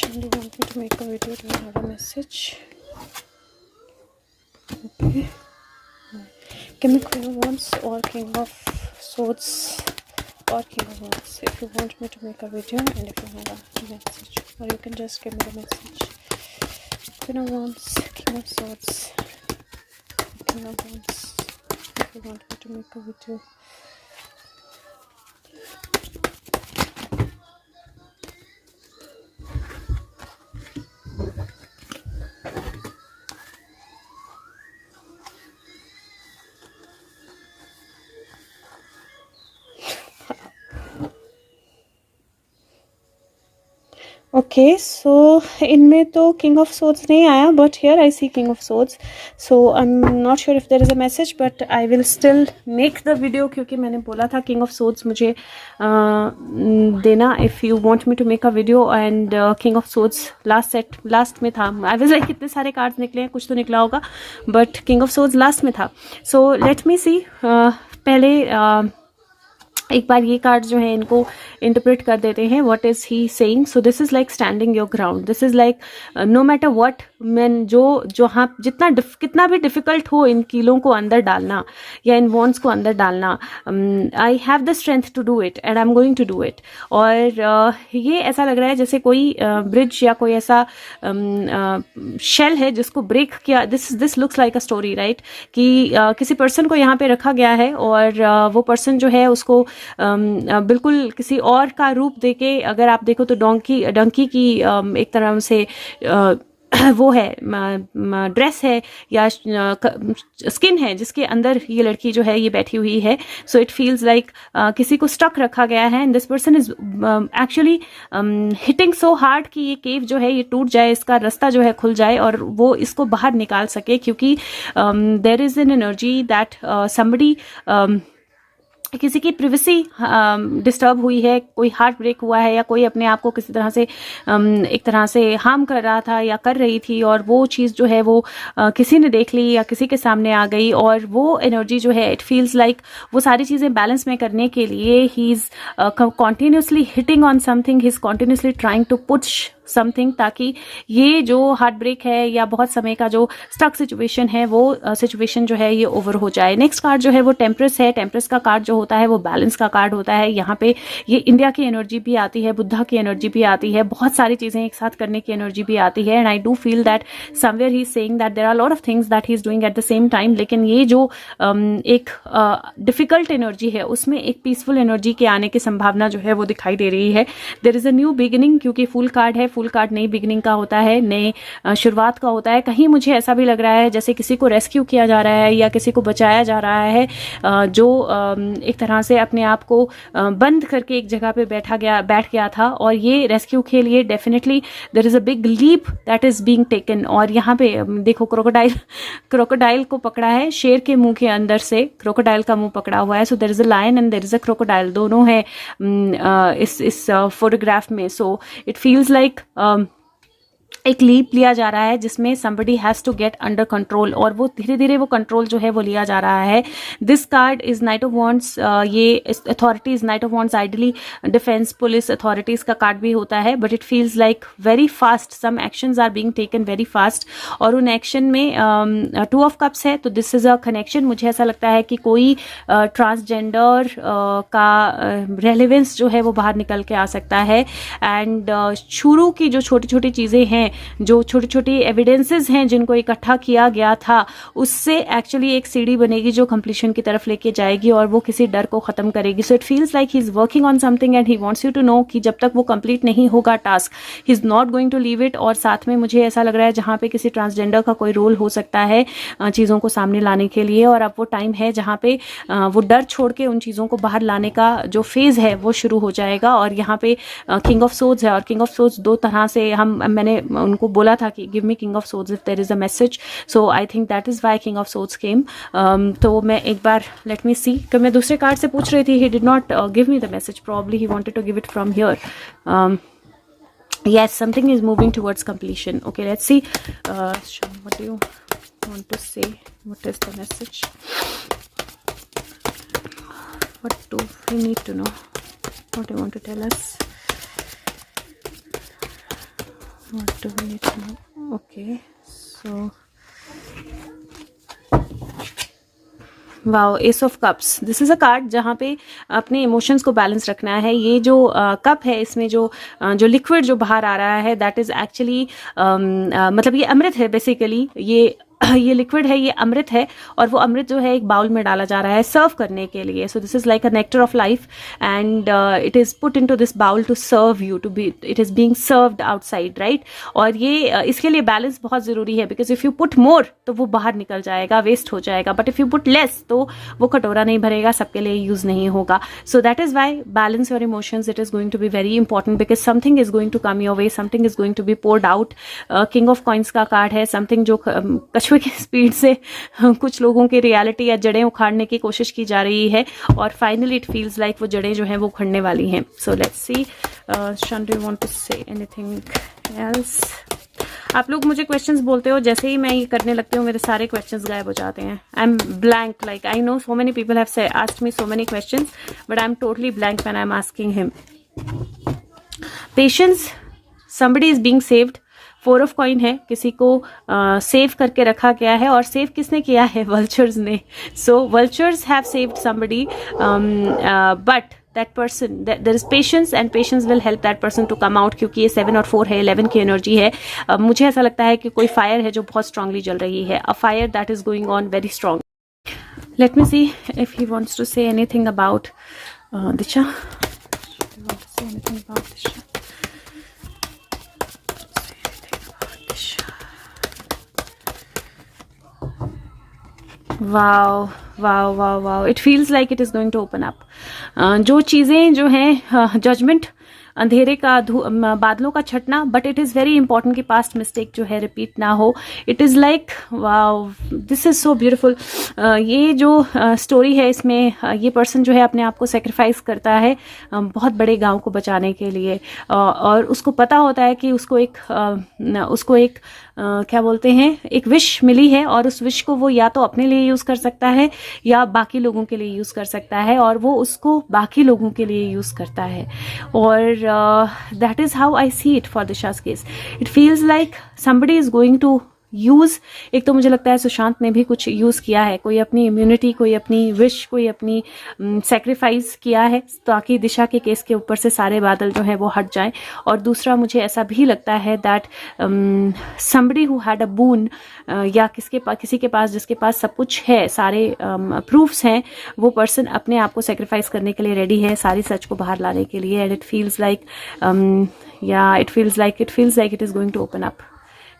Do you want me to make a video? Do you have a message? Okay. Give me Queen of Wands or King of Swords or King of Wands if you want me to make a video, and if you have a message, or you can just give me the message. Queen of Wands, King of Swords, King of Wands if you want me to make a video. Okay so इनमें तो king of swords नहीं आया, but here I see king of swords. So I am not sure if there is a message, but I will still make the video, क्योंकि मैंने बोला था king of swords मुझे देना if you want me to make a video. And king of swords last में था. I was like कितने सारे कार्ड्स निकले हैं, कुछ तो निकला होगा, but king of swords last में था. सो लेट मी सी. पहले एक बार ये कार्ड जो है इनको इंटरप्रेट कर देते हैं. What is he saying? So this is like standing your ground. This is like no matter what man, जो हाँ कितना भी डिफिकल्ट हो इन कीलों को अंदर डालना या इन वॉन्ड्स को अंदर डालना, I have the strength to do it and I am going to do it. और ये ऐसा लग रहा है जैसे कोई ब्रिज या कोई ऐसा शेल है जिसको ब्रेक किया. This looks like a story, right? कि किसी पर्सन को यहाँ पे रखा गया है और वो पर्सन जो है उसको बिल्कुल किसी और का रूप देके, अगर आप देखो तो डंकी की एक तरह से वो है ड्रेस है या स्किन है जिसके अंदर ये लड़की जो है ये बैठी हुई है. सो इट फील्स लाइक किसी को स्टक रखा गया है and this person is actually hitting so hard कि ये केव जो है ये टूट जाए, इसका रास्ता जो है खुल जाए और वो इसको बाहर निकाल सके, क्योंकि there is an energy that somebody किसी की प्रिवेसी डिस्टर्ब हुई है, कोई हार्ट ब्रेक हुआ है या कोई अपने आप को किसी तरह से एक तरह से हार्म कर रहा था या कर रही थी, और वो चीज़ जो है वो किसी ने देख ली या किसी के सामने आ गई, और वो एनर्जी जो है इट फील्स लाइक वो सारी चीज़ें बैलेंस में करने के लिए he is continuously hitting on something, he is continuously trying to push something, ताकि ये जो हार्ट ब्रेक है या बहुत समय का जो स्टक सिचुएशन है वो सिचुएशन जो है ये ओवर हो जाए. नेक्स्ट कार्ड जो है वो टेम्परेस है. टेम्परेस का कार्ड जो होता है वो बैलेंस का कार्ड होता है. यहाँ पे ये इंडिया की एनर्जी भी आती है, बुद्धा की एनर्जी भी आती है, बहुत सारी चीज़ें एक साथ करने की एनर्जी भी आती है. And I do feel that somewhere he is saying that there are lot of things that he is doing at the same time. लेकिन ये जो एक डिफिकल्ट एनर्जी है उसमें एक पीसफुल एनर्जी के आने की संभावना जो है वो दिखाई दे रही है. There is a new beginning, क्योंकि फुल कार्ड है. फुल कार्ड नई बिगिनिंग का होता है, नए शुरुआत का होता है. कहीं मुझे ऐसा भी लग रहा है जैसे किसी को रेस्क्यू किया जा रहा है या किसी को बचाया जा रहा है जो एक तरह से अपने आप को बंद करके एक जगह पे बैठ गया था, और ये रेस्क्यू के लिए definitely there is a big leap that is being taken. और यहाँ पे देखो क्रोकोडाइल को पकड़ा है, शेर के मुंह के अंदर से क्रोकोडाइल का मुंह पकड़ा हुआ है. So there is a lion and there is a crocodile, दोनों है इस फोटोग्राफ में. सो इट फील्स लाइक एक लीप लिया जा रहा है जिसमें somebody has to get under control, और वो धीरे धीरे वो कंट्रोल जो है वो लिया जा रहा है. This card is knight of wands. ये authorities, knight of wands ideally defence police authorities का कार्ड भी होता है, but it feels like very fast some actions are being taken very fast. और उन एक्शन में टू ऑफ कप्स है, तो दिस इज अ कनेक्शन. मुझे ऐसा लगता है कि कोई ट्रांसजेंडर का रेलेवेंस जो है वो बाहर निकल के आ सकता है. एंड शुरू की जो छोटी छोटी चीज़ें हैं, जो छोटी छोटी एविडेंसेस हैं जिनको इकट्ठा किया गया था, उससे एक्चुअली एक सीढ़ी बनेगी जो कंप्लीशन की तरफ लेके जाएगी और वो किसी डर को खत्म करेगी. So it feels like he is working on something and he wants you to know कि जब तक वो कंप्लीट नहीं होगा task, he is not going to leave it. और साथ में मुझे ऐसा लग रहा है जहाँ पे किसी ट्रांसजेंडर का कोई रोल हो सकता है चीज़ों को सामने लाने के लिए, और अब वो टाइम है जहाँ पे वो डर छोड़ के उन चीज़ों को बाहर लाने का जो फेज है वो शुरू हो जाएगा. और यहाँ पे किंग ऑफ सोर्ड्स है, और किंग ऑफ सोर्ड्स दो तरह से मैंने उनको बोला था कि give me king of swords if there is a message. So I think that is why king of swords came. तो मैं एक बार लेट मी सी, कि मैं दूसरे कार्ड से पूछ रही थी, he did not give me the message, probably he wanted to give it from here. yes, something is moving towards completion. Okay, let's see. What do you want to say? What is the message? What do we need to know? What do you want to tell us? What do we need to know? Okay, so wow, S of cups, this is a card जहाँ पे अपने emotions को balance रखना है। ये जो cup है, इसमें जो लिक्विड जो बाहर आ रहा है, दैट इज़ एक्चुअली मतलब ये अमृत है बेसिकली। ये लिक्विड है, ये अमृत है, और वो अमृत जो है एक बाउल में डाला जा रहा है सर्व करने के लिए। So this is like a nectar of life and it is put into this bowl to serve you, to be, it is being served outside, right. और ये इसके लिए बैलेंस बहुत ज़रूरी है, because if you put more तो वो बाहर निकल जाएगा, वेस्ट हो जाएगा, but if you put less तो वो कटोरा नहीं भरेगा, सबके लिए यूज़ नहीं होगा। So that is why balance your emotions, it is going to be very important, because something is going to come your way, something is going to be poured out. King of coins का card है, something जो कछुए की speed से कुछ लोगों की reality या जड़ें उखाड़ने की कोशिश की जा रही है, और फाइनली इट फील्स लाइक वो जड़ें जो हैं वो उखड़ने वाली हैं। सो let's see, Shan, do you want to say anything else? आप लोग मुझे क्वेश्चंस बोलते हो, जैसे ही मैं ये करने लगती हूँ मेरे सारे क्वेश्चंस गायब हो जाते हैं। I am blank, like I know so many people have asked me so many questions, but I am totally blank when I am asking him. Patience, somebody is being saved, 4 of coin है, किसी को save करके रखा गया है, और save किसने किया है? वल्चर्स ने। So vultures have saved somebody, but that person, there is patience and patience will help that person to come out, क्योंकि ये 7 और 4 है, 11 की एनर्जी है। मुझे ऐसा लगता है कि कोई फायर है जो बहुत स्ट्रांगली जल रही है, a fire that is going on very strong. Let me see if he wants to say anything about Disha. Wow wow wow wow, it feels like it is going to open up. जो चीज़ें जो हैं, judgement, अंधेरे का बादलों का छटना, but it is very important कि पास्ट मिस्टेक जो है रिपीट ना हो। It is like wow, this is so beautiful. ये जो स्टोरी है, इसमें ये पर्सन जो है अपने आप को सेक्रीफाइस करता है बहुत बड़े गांव को बचाने के लिए, और उसको पता होता है कि उसको एक क्या बोलते हैं, एक विश मिली है, और उस विश को वो या तो अपने लिए यूज़ कर सकता है या बाकी लोगों के लिए यूज़ कर सकता है, और वो उसको बाकी लोगों के लिए यूज़ करता है। और that is how I see it for Disha's case. It feels like somebody is going to use, एक तो मुझे लगता है सुशांत ने भी कुछ यूज़ किया है, कोई अपनी इम्यूनिटी, कोई अपनी विश, कोई अपनी सेक्रीफाइस किया है, ताकि दिशा के केस के ऊपर से सारे बादल जो हैं वो हट जाएं। और दूसरा मुझे ऐसा भी लगता है that somebody who had a boon, या किसी के पास जिसके पास सब कुछ है, सारे प्रूफ्स हैं, वो पर्सन अपने आप को सेक्रीफाइस करने के लिए रेडी है, सारी सच को बाहर लाने के लिए। And it feels like it feels like it is going to open up.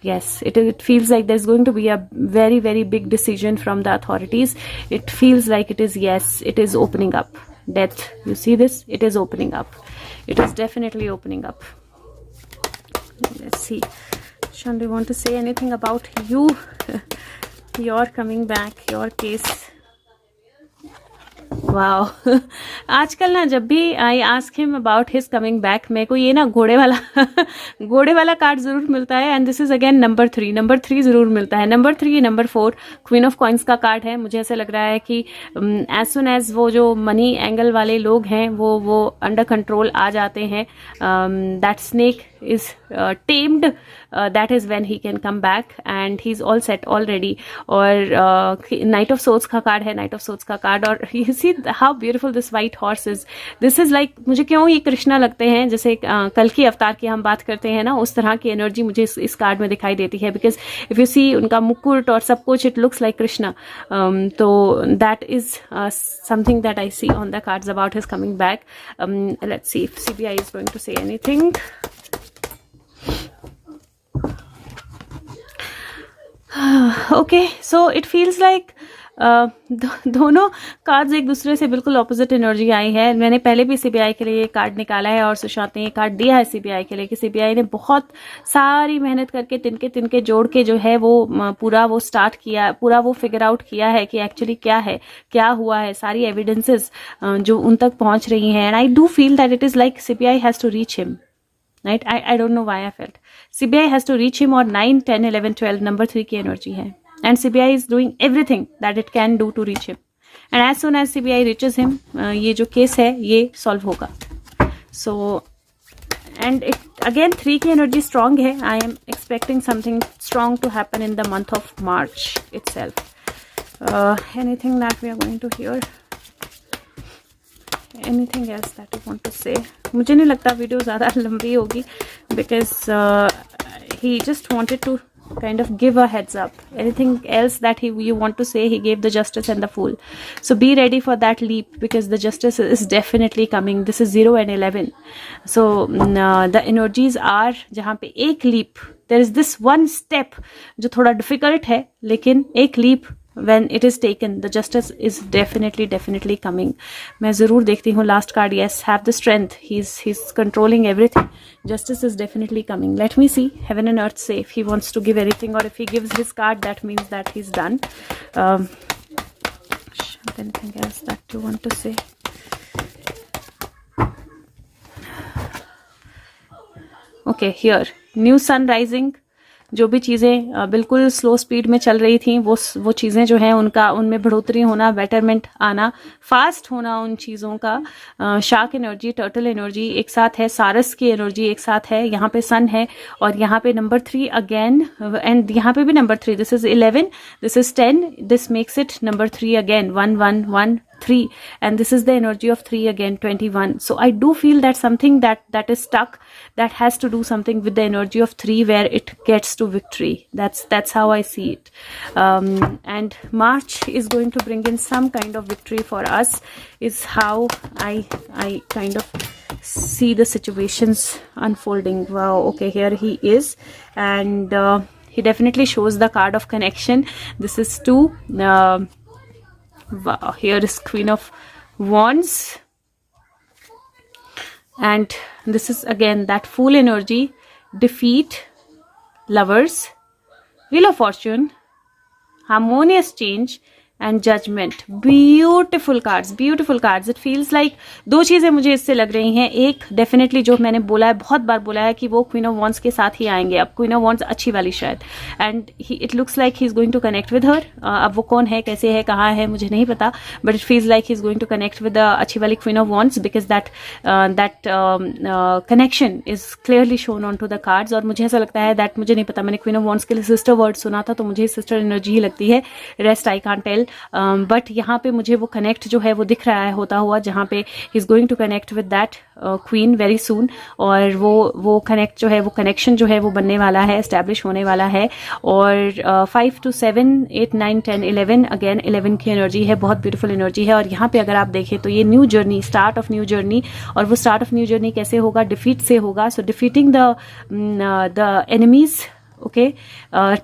Yes, it feels like there's going to be a very, very big decision from the authorities. It feels like it is, yes, it is opening up. Death, you see this? It is opening up. It is definitely opening up. Let's see. Shan, do you want to say anything about you? Your coming back, your case. Wow, आजकल ना जब भी I ask him about his coming back, मेरे को ये ना घोड़े वाला कार्ड जरूर मिलता है। And this is again number 3 जरूर मिलता है। Number 3, number 4 queen of coins का कार्ड है। मुझे ऐसा लग रहा है कि एज सुन एज वो जो मनी एंगल वाले लोग हैं वो अंडर कंट्रोल आ जाते हैं, that snake is tamed, that is when he can come back and he's all set already. और नाइट ऑफ सोर्ड्स का कार्ड है, नाइट ऑफ सोर्ड्स का कार्ड, और you see how beautiful this white horse is. This is like, मुझे क्यों ये कृष्णा लगते हैं, जैसे कल की अवतार की हम बात करते हैं ना, उस तरह की एनर्जी मुझे इस कार्ड में दिखाई देती है, बिकॉज इफ यू सी उनका मुकुट और सब कुछ, इट लुक्स लाइक कृष्णा। तो that is something that I see on the cards about his coming back. Let's see if CBI is going to say anything. Okay, so it feels like दोनों cards एक दूसरे से बिल्कुल opposite energy आई है। मैंने पहले भी सीबीआई के लिए कार्ड निकाला है और सुशांत ने ये कार्ड दिया है सीबीआई के लिए कि सीबीआई ने बहुत सारी मेहनत करके तिनके जोड़ के जो है वो पूरा वो स्टार्ट किया, पूरा वो फिगर आउट किया है कि एक्चुअली क्या है, क्या हुआ है, सारी एविडेंसेस जो उन तक पहुंच रही हैं। And I do feel that it is like CBI has to reach him, right? I don't know why I felt CBI has to reach him, और 9, 10, 11, 12 नंबर 3 की एनर्जी है, and CBI is doing everything that it can do to reach him, and as soon as CBI reaches him, ये जो case है ये solve होगा। So and it again 3 की energy strong है. I am expecting something strong to happen in the month of March itself. Anything that we are going to hear? Anything else that you want to say? मुझे नहीं लगता video ज़्यादा लंबी होगी because he just wanted to kind of give a heads up. Anything else that you want to say? He gave the Justice and the Fool. So be ready for that leap because the Justice is definitely coming. This is 0 and 11. So the energies are जहाँ पे एक leap, there is this one step जो थोड़ा difficult है, लेकिन एक leap when it is taken, the justice is definitely coming. मैं ज़रूर देखती हूँ last card. Yes, have the strength. He's controlling everything. Justice is definitely coming. Let me see. Heaven and earth say if he wants to give anything, or if he gives his card, that means that he's done. Anything else that you want to say? Okay, here new sun rising. जो भी चीज़ें बिल्कुल slow speed में चल रही थी, वो चीज़ें जो हैं उनमें बढ़ोतरी होना, बेटरमेंट आना, फास्ट होना उन चीज़ों का. शार्क एनर्जी, टर्टल एनर्जी एक साथ है, सारस की एनर्जी एक साथ है. यहाँ पे सन है और यहाँ पे नंबर 3 अगेन, एंड यहाँ पे भी number 3. This is 11, this is 10, this makes it number 3 again. 1 1 1 3, and this is the energy of 3 again, 21. So I do feel that something that is stuck, that has to do something with the energy of 3 where it gets to victory. That's how I see it. And March is going to bring in some kind of victory for us, is how I kind of see the situations unfolding. Wow, okay, here he is, and he definitely shows the card of connection. This is 2. Wow, here is Queen of Wands, and this is again that Fool energy, defeat, Lovers, Wheel of Fortune, harmonious change, and Judgment. Beautiful cards, beautiful cards. It feels like दो चीज़ें मुझे इससे लग रही हैं. एक definitely जो मैंने बोला है, बहुत बार बोला है कि वो क्वीन ऑफ वॉन्ड्स के साथ ही आएंगे. अब क्वीन ऑफ वॉन्ड्स अच्छी वाली शायद, and it looks like he is going to connect with her. अब वो कौन है, कैसे है, कहाँ है, मुझे नहीं पता, but it feels like he is going to connect with the अच्छी वाली queen of wands because that connection is clearly shown on to the cards. और मुझे ऐसा लगता है दैट, मुझे नहीं पता, मैंने क्वीन ऑफ वॉन्ड्स के लिए सिस्टर वर्ड सुना था तो मुझे सिस्टर एनर्जी ही लगती है. Rest I can't tell, but यहाँ पे मुझे वो कनेक्ट जो है वो दिख रहा है होता हुआ, जहाँ पे he is going to connect with that queen very soon. और वो कनेक्ट जो है, वो कनेक्शन जो है वो बनने वाला है, एस्टैब्लिश होने वाला है. और 5 to 7 8 9 10 11 अगेन 11 की एनर्जी है, बहुत ब्यूटीफुल एनर्जी है. और यहाँ पे अगर आप देखें तो ये new journey, start of new journey, और वो स्टार्ट ऑफ न्यू जर्नी कैसे होगा, डिफीट से होगा. So defeating the enemies, okay,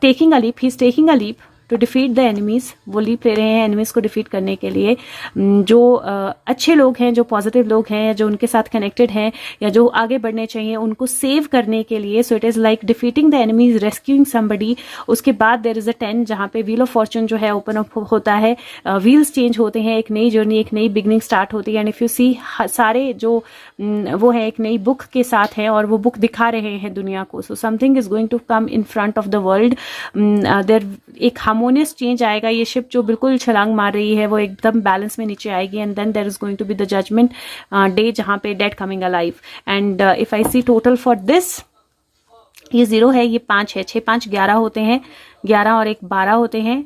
taking a leap, he is taking a leap to defeat the enemies. वो लीप ले रहे हैं एनिमीज को डिफीट करने के लिए. जो अच्छे लोग हैं, जो पॉजिटिव लोग हैं, जो उनके साथ कनेक्टेड हैं या जो आगे बढ़ने चाहिए, उनको सेव करने के लिए. So it is like defeating the enemies, rescuing somebody. उसके बाद देयर इज अ 10 जहाँ पे व्हील ऑफ फॉर्चून जो है ओपन अप होता है, व्हील्स चेंज होते हैं, एक नई जर्नी, एक नई बिगनिंग स्टार्ट होती है. एंड इफ यू सी, सारे जो वो है एक नई बुक के साथ हैं और वो बुक दिखा रहे हैं दुनिया को. So something is going to come in front of the world. There एक हार्मोनियस चेंज आएगा. ये शिप जो बिल्कुल छलांग मार रही है वो एकदम बैलेंस में नीचे आएगी. And then there is going to be the judgement day, जहाँ पे dead coming alive. And if I see total for this, ये 0 है, ये 5 है, 6 5 11 होते हैं, 11 और 1 12 होते हैं,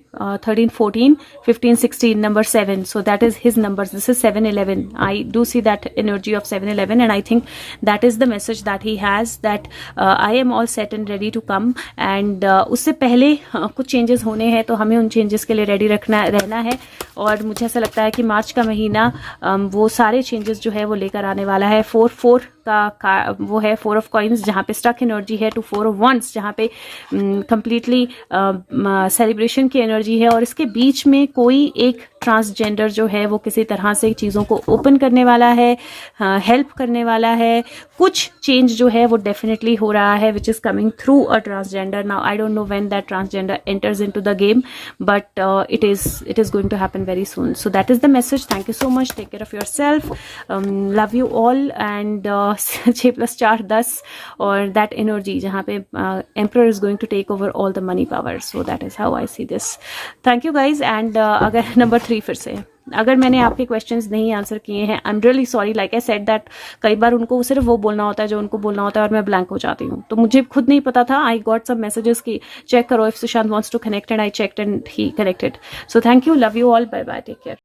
13 14 15 16, number 7. So that is his numbers. This is 7 11. I do see that energy of 7 11, and I think that is the message that he has, that I am all set and ready to come. And उससे पहले कुछ changes होने हैं, तो हमें उन changes के लिए रेडी रहना है. और मुझे ऐसा लगता है कि मार्च का महीना वो सारे चेंजेस जो है वो लेकर आने वाला है. 4 का वो है 4 ऑफ कॉइन्स, जहाँ पे स्टक एनर्जी है, टू 4 ऑफ वंस, जहाँ पे कंप्लीटली सेलिब्रेशन की एनर्जी है. और इसके बीच में कोई एक ट्रांसजेंडर जो है वो किसी तरह से चीज़ों को ओपन करने वाला है, हेल्प करने वाला है. कुछ चेंज जो है वो डेफिनेटली हो रहा है, which is coming through a transgender. Now I don't know when that transgender enters into the game, but it is going to happen very soon. So that is the message. Thank you so much. Take care of yourself. Love you all. And 6 + 4 10, और that energy जहाँ पे emperor is going to take over all the money power. So that is how I see this. Thank you guys. And अगर number 3 फिर से अगर मैंने आपके questions नहीं आंसर किए हैं, I am really sorry. Like I said that कई बार उनको सिर्फ वो बोलना होता है जो उनको बोलना होता है और मैं ब्लैंक हो जाती हूँ, तो मुझे खुद नहीं पता था। आई गॉट सम मैसेजेस की चेक करो if Sushant wants to connect and I checked and he connected. So thank you, love you all, bye bye, take care.